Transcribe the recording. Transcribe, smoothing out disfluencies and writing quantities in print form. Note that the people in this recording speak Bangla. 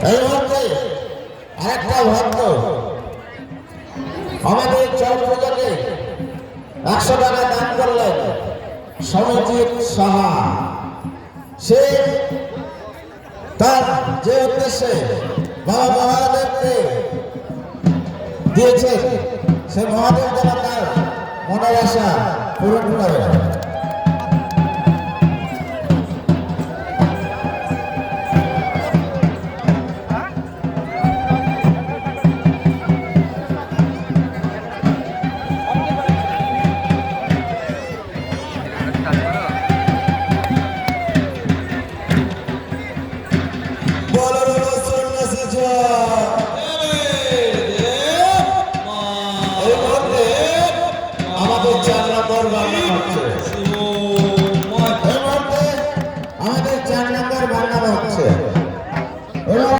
এই মুহূর্তে আরেকটা ভক্ত আমাদের চর পুজোকে 100 টাকা দান করলেন, সমিজিৎ সাহা। সে তার যে উদ্দেশ্যে বাবা মহাদেবকে দিয়েছে, সে মহাদেব যেন তার মনের আশা পূরণ করে।